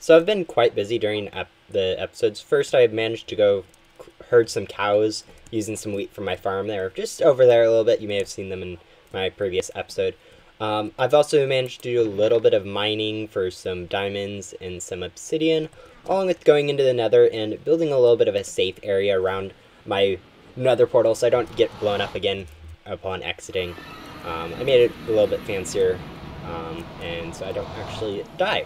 So I've been quite busy during the episodes. First, I managed to go herd some cows using some wheat from my farm. They're just over there a little bit. You may have seen them in my previous episode. I've also managed to do a little bit of mining for some diamonds and some obsidian, along with going into the nether and building a little bit of a safe area around my nether portal so I don't get blown up again upon exiting. I made it a little bit fancier, and so I don't actually die.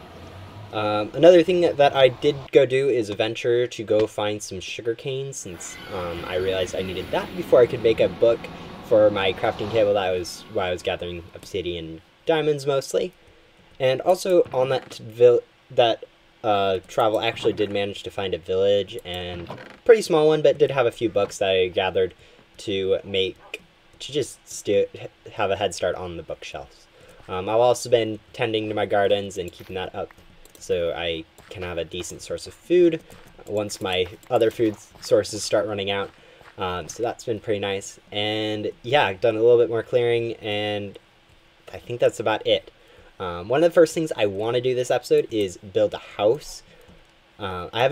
Another thing that I did go do is venture to go find some sugarcane, since I realized I needed that before I could make a book for my crafting table. That was why I was gathering obsidian diamonds mostly. And also on that travel, I actually did manage to find a village, and pretty small one, but did have a few books that I gathered to have a head start on the bookshelves. I've also been tending to my gardens and keeping that up so I can have a decent source of food once my other food sources start running out. So that's been pretty nice. And yeah, I've done a little bit more clearing, and I think that's about it. One of the first things I want to do this episode is build a house. I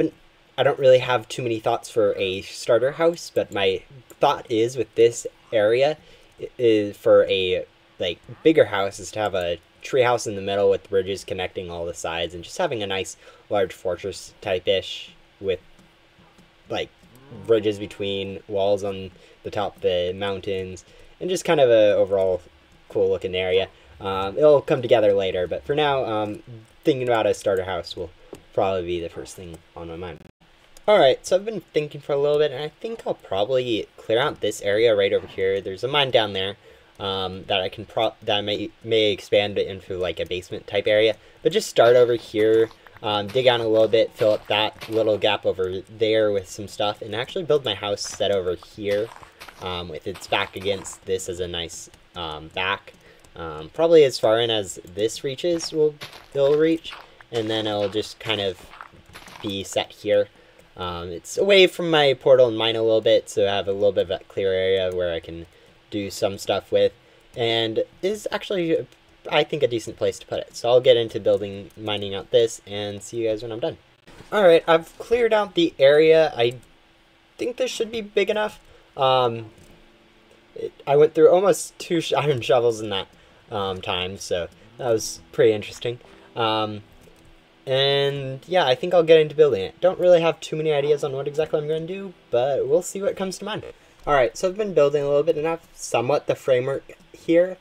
don't really have too many thoughts for a starter house, but my thought is with this area is for a bigger house is to have a tree house in the middle with bridges connecting all the sides, and just having a nice large fortress type-ish with bridges between walls on the top of the mountains, and just kind of a overall cool looking area. It'll come together later, but for now, thinking about a starter house will probably be the first thing on my mind. Alright, so I've been thinking for a little bit, and I think I'll probably clear out this area right over here. There's a mine down there that I may expand it into a basement type area, but just start over here, dig out a little bit, fill up that little gap over there with some stuff, and actually build my house set over here with its back against this as a nice back. Probably as far in as this reaches it'll reach, and then it'll just kind of be set here. It's away from my portal and mine a little bit, so I have a little bit of that clear area where I can do some stuff with, and is actually, I think, a decent place to put it. So I'll get into mining out this, and see you guys when I'm done. Alright, I've cleared out the area. I think this should be big enough. I went through almost 2 iron shovels in that time, so that was pretty interesting. And yeah, I think I'll get into building it. Don't really have too many ideas on what exactly I'm going to do, but we'll see what comes to mind. Alright, so I've been building a little bit, and I have somewhat the framework here.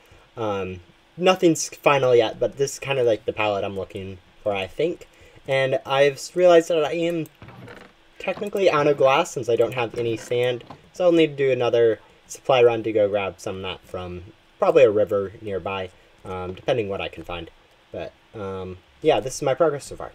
Nothing's final yet, but this is kind of the palette I'm looking for, I think. And I've realized that I am technically out of glass since I don't have any sand, so I'll need to do another supply run to go grab some of that from probably a river nearby, depending what I can find. But yeah, this is my progress so far.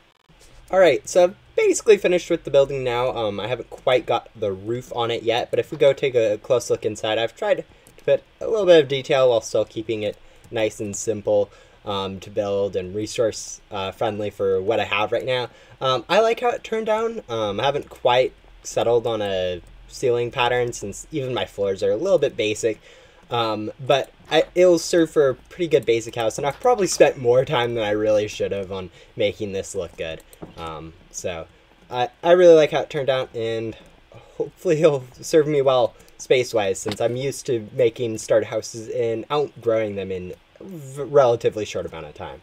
Alright, so I've basically finished with the building now. I haven't quite got the roof on it yet, but if we go take a close look inside, I've tried to put a little bit of detail while still keeping it nice and simple to build and resource friendly for what I have right now. I like how it turned down. I haven't quite settled on a ceiling pattern since even my floors are a little bit basic. But it'll serve for a pretty good basic house, and I've probably spent more time than I really should have on making this look good. So I really like how it turned out, and hopefully it'll serve me well space-wise, since I'm used to making starter houses and outgrowing them in a relatively short amount of time.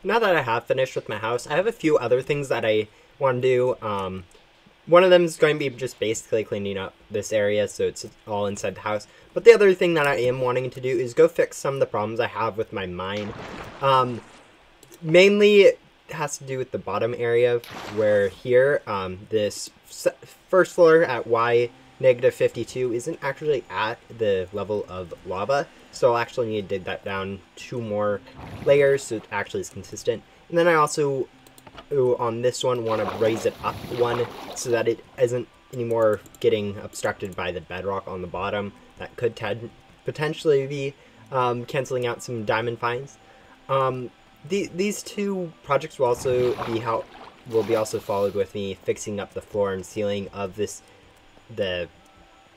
Now that I have finished with my house, I have a few other things that I want to do. One of them is going to be just basically cleaning up this area so it's all inside the house. But the other thing that I am wanting to do is go fix some of the problems I have with my mine. Mainly it has to do with the bottom area, where here, this first floor at Y-52 isn't actually at the level of lava. So I'll actually need to dig that down 2 more layers so it actually is consistent. And then I also, on this one, want to raise it up 1 so that it isn't anymore getting obstructed by the bedrock on the bottom. That could potentially be canceling out some diamond finds. These 2 projects will also be followed with me fixing up the floor and ceiling of the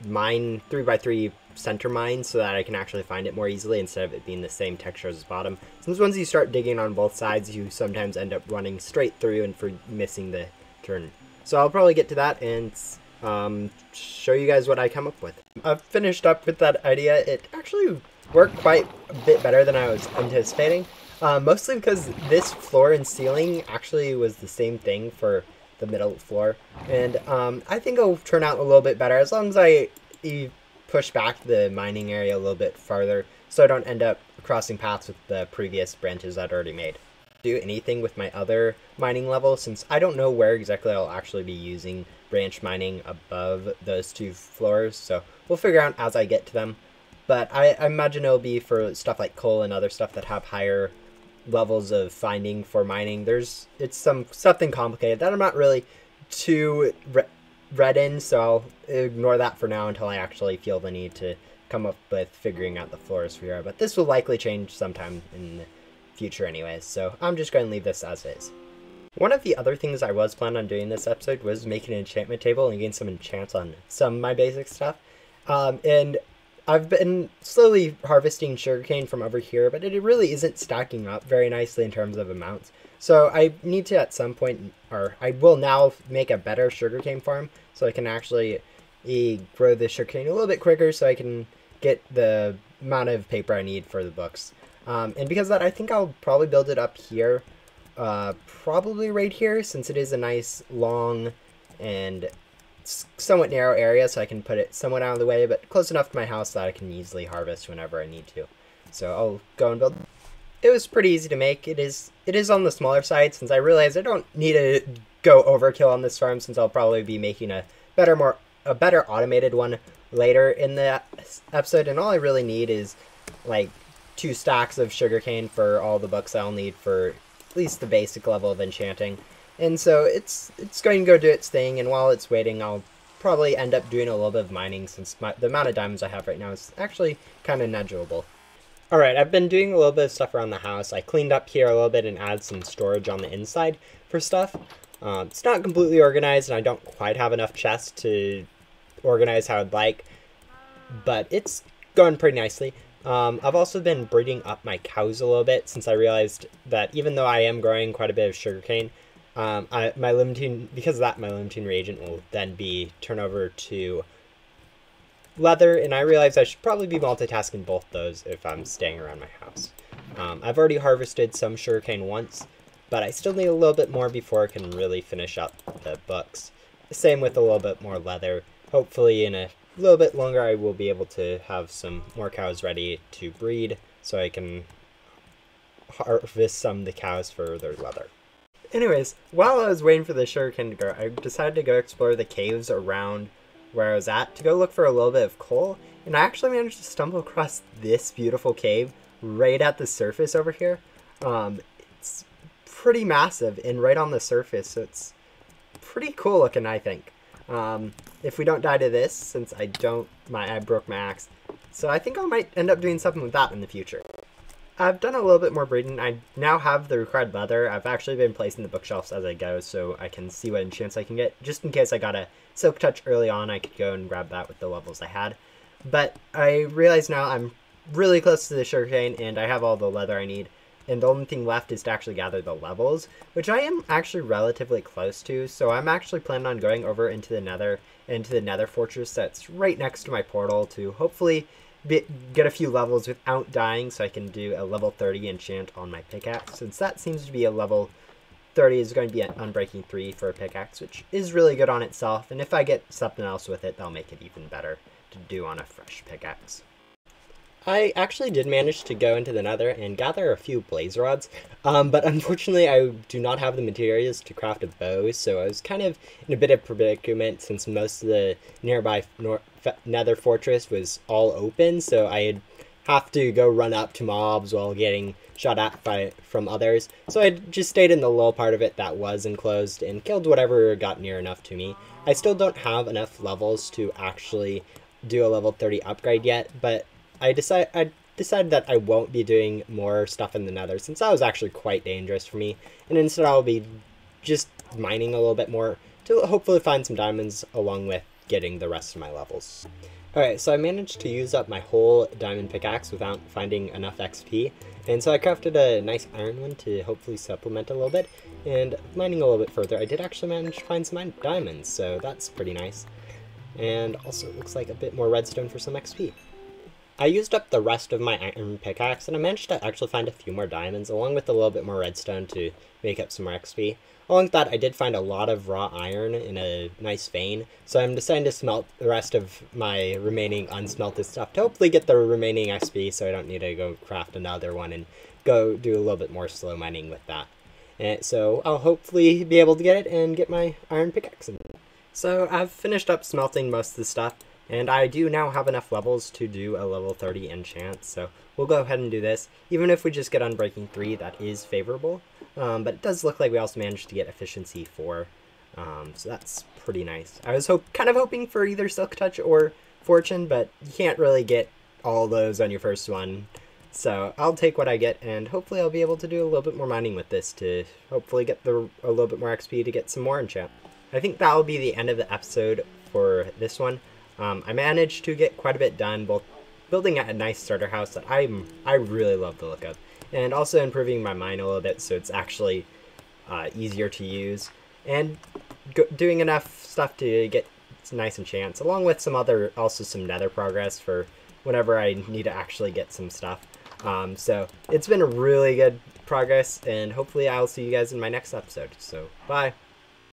mine 3x3 center mine so that I can actually find it more easily instead of it being the same texture as the bottom. Since once you start digging on both sides, you sometimes end up running straight through and for missing the turn. So I'll probably get to that and show you guys what I come up with. I've finished up with that idea. It actually worked quite a bit better than I was anticipating. Mostly because this floor and ceiling actually was the same thing for the middle floor. And I think it'll turn out a little bit better as long as I push back the mining area a little bit farther so I don't end up crossing paths with the previous branches I'd already made. Do anything with my other mining level since I don't know where exactly I'll actually be using branch mining above those two floors, so we'll figure out as I get to them. But I imagine it'll be for stuff like coal and other stuff that have higher levels of finding for mining. It's something complicated that I'm not really too read in, so I'll ignore that for now until I actually feel the need to come up with figuring out the floors for here. But this will likely change sometime in the future anyways, so I'm just going to leave this as is. One of the other things I was planning on doing this episode was making an enchantment table and getting some enchants on some of my basic stuff. And I've been slowly harvesting sugarcane from over here, but it really isn't stacking up very nicely in terms of amounts. So I need to at some point, or I will now make a better sugarcane farm so I can actually grow the sugarcane a little bit quicker so I can get the amount of paper I need for the books. And because of that, I think I'll probably build it up here, probably right here, since it is a nice long and somewhat narrow area, so I can put it somewhat out of the way, but close enough to my house that I can easily harvest whenever I need to. So I'll go and build. It was pretty easy to make. It is on the smaller side, since I realize I don't need to go overkill on this farm, since I'll probably be making a better automated one later in the episode, and all I really need is like 2 stacks of sugarcane for all the books I'll need for at least the basic level of enchanting. And so it's going to go do its thing, and while it's waiting, I'll probably end up doing a little bit of mining since the amount of diamonds I have right now is actually kind of negligible. Alright, I've been doing a little bit of stuff around the house. I cleaned up here a little bit and added some storage on the inside for stuff. It's not completely organized, and I don't quite have enough chests to organize how I'd like, but it's going pretty nicely. I've also been breeding up my cows a little bit since I realized that even though I am growing quite a bit of sugarcane, because of that, my limiting reagent will then be turned over to leather, and I realized I should probably be multitasking both those if I'm staying around my house. I've already harvested some sugarcane once, but I still need a little bit more before I can really finish up the books. Same with a little bit more leather. Hopefully in a little bit longer I will be able to have some more cows ready to breed so I can harvest some of the cows for their leather. Anyways, while I was waiting for the sugarcane to grow, I decided to go explore the caves around where I was at to go look for a little bit of coal, and I actually managed to stumble across this beautiful cave right at the surface over here. It's pretty massive and right on the surface, so it's pretty cool looking, I think. If we don't die to this, since I broke my axe, so I think I might end up doing something with that in the future. I've done a little bit more breeding. I now have the required leather. I've actually been placing the bookshelves as I go so I can see what enchants I can get. Just in case I got a silk touch early on, I could go and grab that with the levels I had. But I realize now I'm really close to the sugarcane and I have all the leather I need. And the only thing left is to actually gather the levels, which I am actually relatively close to. So I'm actually planning on going over into the nether fortress that's right next to my portal to hopefully get a few levels without dying, so I can do a level 30 enchant on my pickaxe, since that seems to be a level 30 is going to be an unbreaking 3 for a pickaxe, which is really good on itself, and if I get something else with it, that'll make it even better to do on a fresh pickaxe. I actually did manage to go into the nether and gather a few blaze rods, but unfortunately I do not have the materials to craft a bow, so I was kind of in a bit of predicament since most of the nearby nether fortress was all open, so I'd have to go run up to mobs while getting shot at from others. So I just stayed in the little part of it that was enclosed and killed whatever got near enough to me. I still don't have enough levels to actually do a level 30 upgrade yet, but I decided that I won't be doing more stuff in the nether since that was actually quite dangerous for me, and instead I'll be just mining a little bit more to hopefully find some diamonds along with getting the rest of my levels. Alright, so I managed to use up my whole diamond pickaxe without finding enough XP, and so I crafted a nice iron one to hopefully supplement a little bit, and mining a little bit further, I did actually manage to find some diamonds, so that's pretty nice. And also it looks like a bit more redstone for some XP. I used up the rest of my iron pickaxe, and I managed to actually find a few more diamonds, along with a little bit more redstone to make up some more XP. Along with that, I did find a lot of raw iron in a nice vein, so I'm deciding to smelt the rest of my remaining unsmelted stuff to hopefully get the remaining XP, so I don't need to go craft another one and go do a little bit more slow mining with that. And so I'll hopefully be able to get it and get my iron pickaxe in. So I've finished up smelting most of the stuff, and I do now have enough levels to do a level 30 enchant, so we'll go ahead and do this. Even if we just get Unbreaking 3, that is favorable, but it does look like we also managed to get Efficiency 4, so that's pretty nice. I was kind of hoping for either Silk Touch or Fortune, but you can't really get all those on your first one, so I'll take what I get, and hopefully I'll be able to do a little bit more mining with this to hopefully get a little bit more XP to get some more enchant. I think that will be the end of the episode for this one. I managed to get quite a bit done, both building a nice starter house that I really love the look of, and also improving my mine a little bit so it's actually easier to use, and doing enough stuff to get some nice enchants, along with some nether progress for whenever I need to actually get some stuff. So it's been a really good progress, and hopefully I'll see you guys in my next episode. So bye.